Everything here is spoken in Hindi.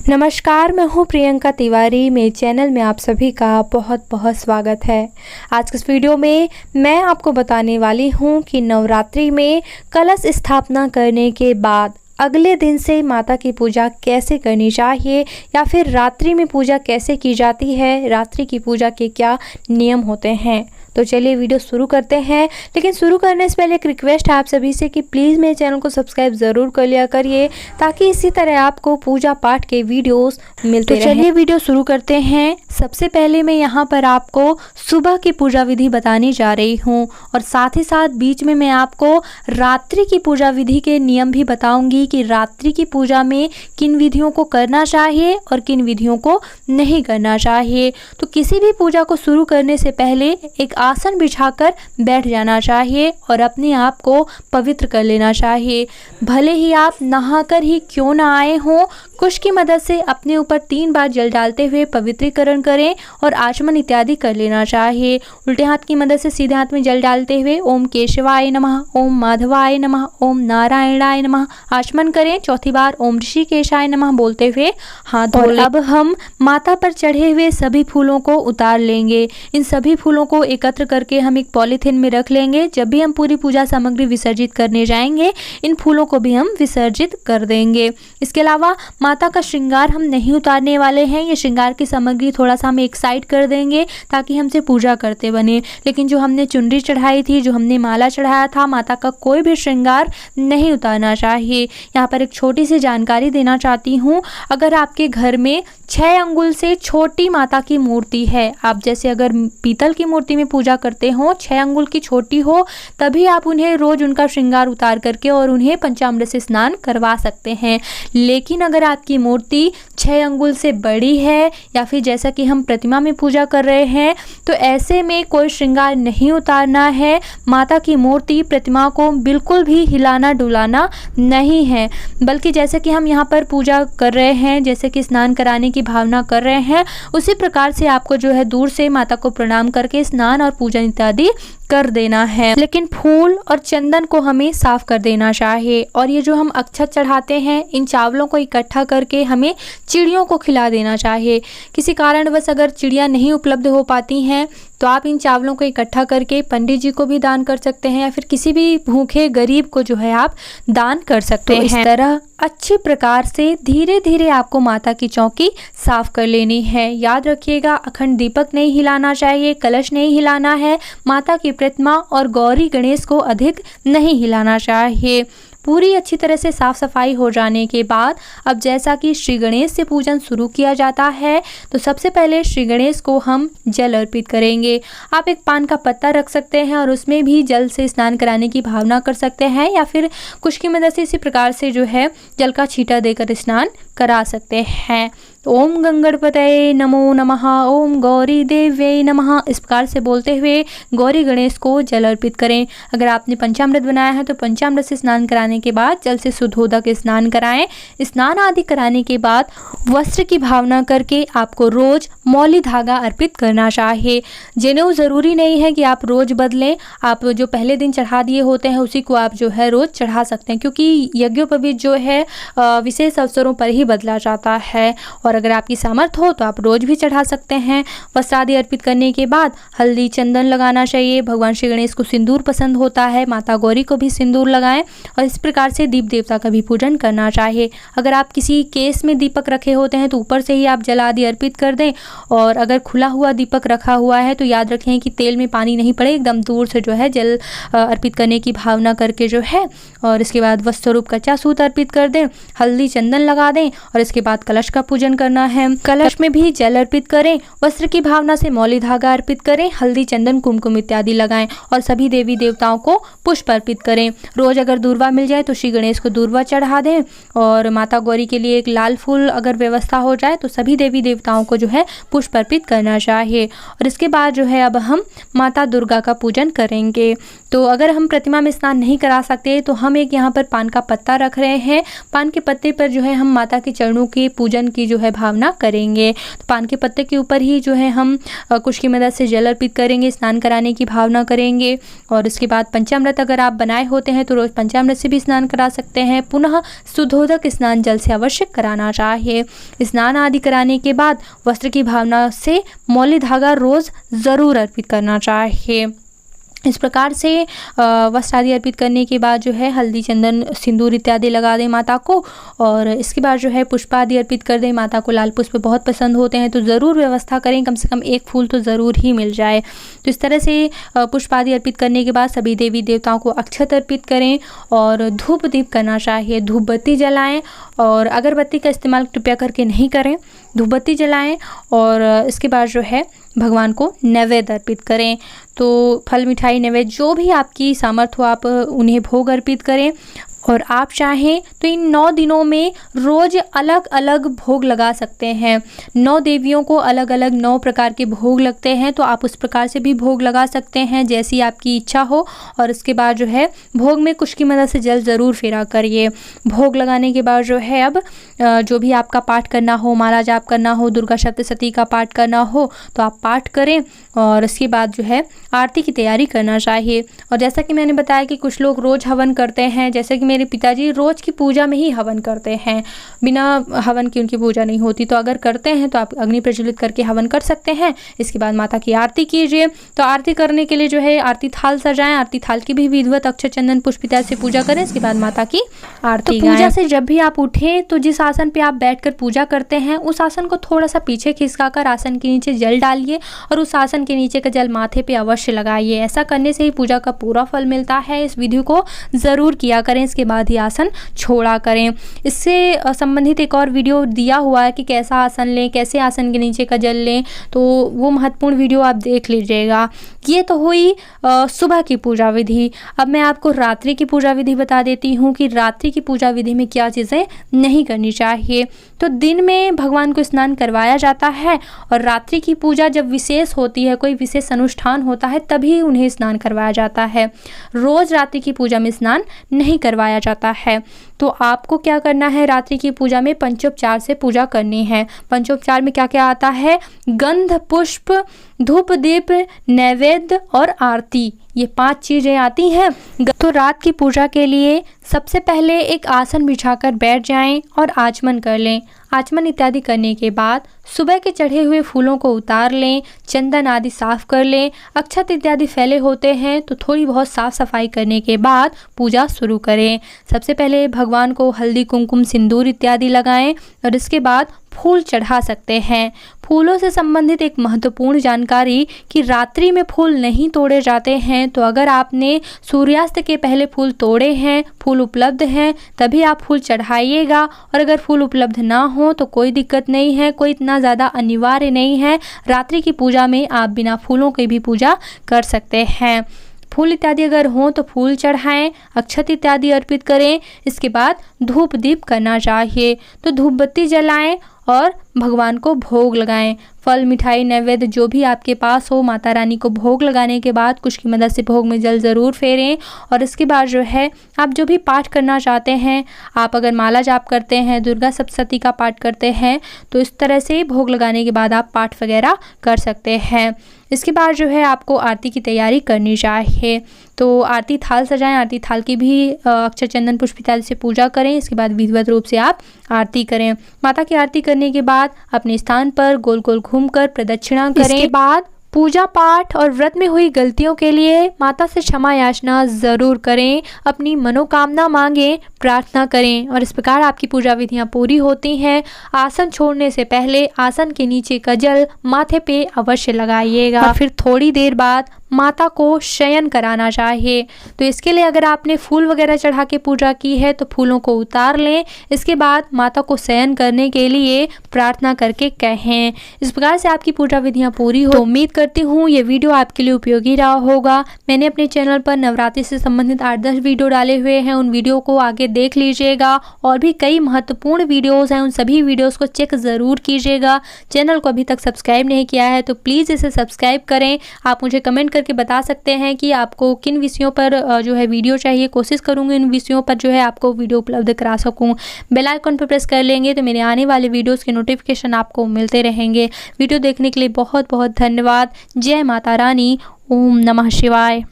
नमस्कार, मैं हूँ प्रियंका तिवारी। मेरे चैनल में आप सभी का बहुत बहुत स्वागत है। आज के इस वीडियो में मैं आपको बताने वाली हूँ कि नवरात्रि में कलश स्थापना करने के बाद अगले दिन से माता की पूजा कैसे करनी चाहिए या फिर रात्रि में पूजा कैसे की जाती है, रात्रि की पूजा के क्या नियम होते हैं। तो चलिए वीडियो शुरू करते हैं। लेकिन शुरू करने से पहले एक रिक्वेस्ट है आप सभी से कि प्लीज़ मेरे चैनल को सब्सक्राइब ज़रूर कर लिया करिए, ताकि इसी तरह आपको पूजा पाठ के वीडियोस मिलते रहें। चलिए वीडियो शुरू करते हैं। सबसे पहले मैं यहाँ पर आपको सुबह की पूजा विधि बताने जा रही हूँ और साथ ही साथ बीच में मैं आपको रात्रि की पूजा विधि के नियम भी बताऊंगी कि रात्रि की पूजा में किन विधियों को करना चाहिए और किन विधियों को नहीं करना चाहिए। तो किसी भी पूजा को शुरू करने से पहले एक आसन बिछाकर बैठ जाना चाहिए और अपने आप को पवित्र कर लेना चाहिए। भले ही आप नहाकर ही क्यों ना आए हों, कुश की मदद से अपने ऊपर 3 बार जल डालते हुए पवित्रीकरण करें और आचमन इत्यादि कर लेना चाहिए। उल्टे हाथ की मदद से सीधे हाथ में जल डालते हुए ओम केशवाय नमः, ओम माधवाय नमः, ओम नारायणाय नमः आचमन करें। चौथी बार ओम ऋषिकेशाय नमः बोलते हुए हाथ धो लें। अब हम माता पर चढ़े हुए सभी फूलों को उतार लेंगे। इन सभी फूलों को एकत्र करके हम एक पॉलीथिन में रख लेंगे। जब भी हम पूरी पूजा सामग्री विसर्जित करने जाएंगे, इन फूलों को भी हम विसर्जित कर देंगे। इसके अलावा माता का श्रृंगार हम नहीं उतारने वाले हैं। ये श्रृंगार की सामग्री थोड़ा सा हम एक साइड कर देंगे ताकि हमसे पूजा करते बने। लेकिन जो हमने चुनरी चढ़ाई थी, जो हमने माला चढ़ाया था, माता का कोई भी श्रृंगार नहीं उतारना चाहिए। यहाँ पर एक छोटी सी जानकारी देना चाहती हूँ। अगर आपके घर में 6 अंगुल से छोटी माता की मूर्ति है, आप जैसे अगर पीतल की मूर्ति में पूजा करते हो, 6 अंगुल की छोटी हो, तभी आप उन्हें रोज उनका श्रृंगार उतार करके और उन्हें पंचामृत से स्नान करवा सकते हैं। लेकिन अगर आपकी मूर्ति 6 अंगुल से बड़ी है या फिर जैसा कि हम प्रतिमा में पूजा कर रहे हैं, तो ऐसे में कोई श्रृंगार नहीं उतारना है। माता की मूर्ति प्रतिमा को बिल्कुल भी हिलाना डुलाना नहीं है, बल्कि जैसे कि हम यहाँ पर पूजा कर रहे हैं, जैसे कि स्नान कराने की भावना कर रहे हैं, उसी प्रकार से आपको जो है दूर से माता को प्रणाम करके स्नान और पूजन इत्यादि कर देना है। लेकिन फूल और चंदन को हमें साफ कर देना चाहिए। और ये जो हम अक्षत चढ़ाते हैं, इन चावलों को इकट्ठा करके हमें चिड़ियों को खिला देना चाहिए। किसी कारणवश अगर चिड़िया नहीं उपलब्ध हो पाती हैं, तो आप इन चावलों को इकट्ठा करके पंडित जी को भी दान कर सकते हैं या फिर किसी भी भूखे गरीब को जो है आप दान कर सकते हैं। इस तरह अच्छी प्रकार से धीरे धीरे आपको माता की चौकी साफ कर लेनी है। याद रखिएगा, अखंड दीपक नहीं हिलाना चाहिए, कलश नहीं हिलाना है, माता की प्रतिमा और गौरी गणेश को अधिक नहीं हिलाना चाहिए। पूरी अच्छी तरह से साफ सफाई हो जाने के बाद अब जैसा कि श्री गणेश से पूजन शुरू किया जाता है, तो सबसे पहले श्री गणेश को हम जल अर्पित करेंगे। आप एक पान का पत्ता रख सकते हैं और उसमें भी जल से स्नान कराने की भावना कर सकते हैं, या फिर कुश की मदद से इसी प्रकार से जो है जल का छींटा देकर स्नान करा सकते हैं। ओम गंगणपतये नमो नमः, ओम गौरी देव्यै नमः इस प्रकार से बोलते हुए गौरी गणेश को जल अर्पित करें। अगर आपने पंचामृत बनाया है तो पंचामृत से स्नान कराने के बाद जल से शुद्धोदक स्नान कराएं। स्नान आदि कराने के बाद वस्त्र की भावना करके आपको रोज मौली धागा अर्पित करना चाहिए। जनेऊ ज़रूरी नहीं है कि आप रोज बदलें, आप जो पहले दिन चढ़ा दिए होते हैं उसी को आप जो है रोज चढ़ा सकते हैं, क्योंकि यज्ञोपवीत जो है विशेष अवसरों पर ही बदला जाता है। और अगर आपकी सामर्थ्य हो तो आप रोज भी चढ़ा सकते हैं। वस्त्र आदि अर्पित करने के बाद हल्दी चंदन लगाना चाहिए। भगवान श्री गणेश को सिंदूर पसंद होता है, माता गौरी को भी सिंदूर लगाएं और इस प्रकार से दीप देवता का भी पूजन करना चाहिए। अगर आप किसी केस में दीपक रखे होते हैं तो ऊपर से ही आप जल आदि अर्पित कर दें, और अगर खुला हुआ दीपक रखा हुआ है तो याद रखें कि तेल में पानी नहीं पड़े, एकदम दूर से जो है जल अर्पित करने की भावना करके जो है, और इसके बाद वस्त्र रूप कच्चा सूत अर्पित कर दें, हल्दी चंदन लगा दें और इसके बाद कलश का पूजन करना है। कलश में भी जल अर्पित करें, वस्त्र की भावना से मौली धागा अर्पित करें, हल्दी चंदन कुमकुम इत्यादि लगाएं और सभी देवी देवताओं को पुष्प अर्पित करें। रोज अगर दूर्वा मिल जाए तो श्री गणेश को दूर्वा चढ़ा दें, और माता गौरी के लिए एक लाल फूल अगर व्यवस्था हो जाए तो सभी देवी देवताओं को जो है पुष्प अर्पित करना चाहिए। और इसके बाद जो है अब हम माता दुर्गा का पूजन करेंगे। तो अगर हम प्रतिमा में स्नान नहीं करा सकते तो हम एक यहाँ पर पान का पत्ता रख रहे हैं। पान के पत्ते पर जो है हम माता के चरणों के पूजन की जो है भावना करेंगे। तो पान के पत्ते के ऊपर ही जो है हम कुश की मदद से जल अर्पित करेंगे, स्नान कराने की भावना करेंगे। और उसके बाद पंचामृत अगर आप बनाए होते हैं तो रोज़ पंचामृत से भी स्नान करा सकते हैं। पुनः शुद्धोदक स्नान जल से अवश्य कराना चाहिए। स्नान आदि कराने के बाद वस्त्र की भावना से मौली धागा रोज़ ज़रूर अर्पित करना चाहिए। इस प्रकार से वस्त्र आदि अर्पित करने के बाद जो है हल्दी, चंदन, सिंदूर इत्यादि लगा दें माता को। और इसके बाद जो है पुष्प आदि अर्पित कर दें। माता को लाल पुष्प बहुत पसंद होते हैं तो ज़रूर व्यवस्था करें, कम से कम एक फूल तो ज़रूर ही मिल जाए। तो इस तरह से पुष्प आदि अर्पित करने के बाद सभी देवी देवताओं को अक्षत अर्पित करें और धूप दीप करना चाहिए। धूप बत्ती जलाएँ और अगरबत्ती का इस्तेमाल कृपया करके नहीं करें। धूप बत्ती जलाएँ और इसके बाद जो है भगवान को नैवेद्य अर्पित करें। तो फल, मिठाई, नैवेद्य जो भी आपकी सामर्थ्य हो आप उन्हें भोग अर्पित करें। और आप चाहें तो इन 9 दिनों में रोज़ अलग अलग भोग लगा सकते हैं। 9 देवियों को अलग अलग 9 प्रकार के भोग लगते हैं तो आप उस प्रकार से भी भोग लगा सकते हैं जैसी आपकी इच्छा हो। और उसके बाद जो है भोग में कुश की मदद से जल ज़रूर फेरा करिए। भोग लगाने के बाद जो है अब जो भी आपका पाठ करना हो, माला जाप करना हो, दुर्गा सप्तशती का पाठ करना हो तो आप पाठ करें। और उसके बाद जो है आरती की तैयारी करना चाहिए। और जैसा कि मैंने बताया कि कुछ लोग रोज़ हवन करते हैं, जैसे कि मेरे पिताजी रोज़ की पूजा में ही हवन करते हैं, बिना हवन की उनकी पूजा नहीं होती। तो अगर करते हैं तो आप अग्नि प्रज्वलित करके हवन कर सकते हैं। इसके बाद माता की आरती कीजिए। तो आरती करने के लिए जो है आरती थाल सजाएं। आरती थाल की भी विधिवत अक्षत, चंदन, पुष्प इत्यादि से पूजा करें। इसके बाद माता की आरती गाएं। पूजा से जब भी आप उठें तो जिस आसन पे आप बैठकर पूजा करते हैं उस आसन को थोड़ा सा पीछे खिसकाकर आसन के नीचे जल डालिए और उस आसन के नीचे का जल माथे पे अवश्य लगाइए। ऐसा करने से ही पूजा का पूरा फल मिलता है। इस विधि को ज़रूर किया करें। इसके बाद ही आसन छोड़ा करें। इससे संबंधित एक और वीडियो दिया हुआ है कि कैसा आसन लें, कैसे आसन के नीचे का जल लें, तो वो महत्वपूर्ण वीडियो आप देख लीजिएगा। ये तो हुई सुबह की पूजा विधि। अब मैं आपको रात्रि की पूजा विधि बता देती हूँ कि रात्रि की पूजा विधि में क्या चीज़ें नहीं करनी चाहिए। तो दिन में भगवान को स्नान करवाया जाता है और रात्रि की पूजा जब विशेष होती है, कोई विशेष अनुष्ठान होता है, तभी उन्हें स्नान करवाया जाता है। रोज़ रात्रि की पूजा में स्नान नहीं करवाया जाता है। तो आपको क्या करना है, रात्रि की पूजा में पंचोपचार से पूजा करनी है। पंचोपचार में क्या क्या आता है? गंध, पुष्प, धूप, दीप, नैवेद्य और आरती, ये 5 चीज़ें आती हैं। तो रात की पूजा के लिए सबसे पहले एक आसन बिछाकर बैठ जाएं और आचमन कर लें। आचमन इत्यादि करने के बाद सुबह के चढ़े हुए फूलों को उतार लें, चंदन आदि साफ कर लें। अक्षत इत्यादि फैले होते हैं तो थोड़ी बहुत साफ सफाई करने के बाद पूजा शुरू करें। सबसे पहले भगवान को हल्दी, कुमकुम, सिंदूर इत्यादि लगाएं और इसके बाद फूल चढ़ा सकते हैं। फूलों से संबंधित एक महत्वपूर्ण जानकारी कि रात्रि में फूल नहीं तोड़े जाते हैं। तो अगर आपने सूर्यास्त के पहले फूल तोड़े हैं, फूल उपलब्ध हैं, तभी आप फूल चढ़ाइएगा। और अगर फूल उपलब्ध ना हो तो कोई दिक्कत नहीं है, कोई इतना ज़्यादा अनिवार्य नहीं है। रात्रि की पूजा में आप बिना फूलों की भी पूजा कर सकते हैं। फूल इत्यादि अगर हों तो फूल चढ़ाएं, अक्षत इत्यादि अर्पित करें। इसके बाद धूप दीप करना चाहिए। तो धूप बत्ती जलाएं और भगवान को भोग लगाएं। फल, मिठाई, नैवेद्य जो भी आपके पास हो, माता रानी को भोग लगाने के बाद कुश की मदद से भोग में जल ज़रूर फेरें। और इसके बाद जो है आप जो भी पाठ करना चाहते हैं, आप अगर माला जाप करते हैं, दुर्गा सप्तशती का पाठ करते हैं, तो इस तरह से भोग लगाने के बाद आप पाठ वगैरह कर सकते हैं। इसके बाद जो है आपको आरती की तैयारी करनी चाहिए। तो आरती थाल सजाएं। आरती थाल की भी अक्षत, चंदन, पुष्प इत्यादि से पूजा करें। इसके बाद विधिवत रूप से आप आरती करें। माता की आरती करने के बाद अपने स्थान पर गोल गोल घूमकर प्रदक्षिणा करें। इसके बाद पूजा पाठ और व्रत में हुई गलतियों के लिए माता से क्षमा याचना ज़रूर करें। अपनी मनोकामना मांगें, प्रार्थना करें और इस प्रकार आपकी पूजा विधियां पूरी होती हैं। आसन छोड़ने से पहले आसन के नीचे का जल माथे पे अवश्य लगाइएगा और फिर थोड़ी देर बाद माता को शयन कराना चाहिए। तो इसके लिए अगर आपने फूल वगैरह चढ़ा के पूजा की है तो फूलों को उतार लें। इसके बाद माता को शयन करने के लिए प्रार्थना करके कहें। इस प्रकार से आपकी पूजा विधियां पूरी हो। तो उम्मीद करती हूँ ये वीडियो आपके लिए उपयोगी रहा होगा। मैंने अपने चैनल पर नवरात्रि से संबंधित 8-10 वीडियो डाले हुए हैं, उन वीडियो को आगे देख लीजिएगा। और भी कई महत्वपूर्ण वीडियोज़ हैं, उन सभी वीडियोज़ को चेक ज़रूर कीजिएगा। चैनल को अभी तक सब्सक्राइब नहीं किया है तो प्लीज़ इसे सब्सक्राइब करें। आप मुझे कमेंट करके करके बता सकते हैं कि आपको किन विषयों पर जो है वीडियो चाहिए। कोशिश करूँगी इन विषयों पर जो है आपको वीडियो उपलब्ध करा सकूँ। बेल आइकन पर प्रेस कर लेंगे तो मेरे आने वाले वीडियोज़ के नोटिफिकेशन आपको मिलते रहेंगे। वीडियो देखने के लिए बहुत बहुत धन्यवाद। जय माता रानी। ओम नमः शिवाय।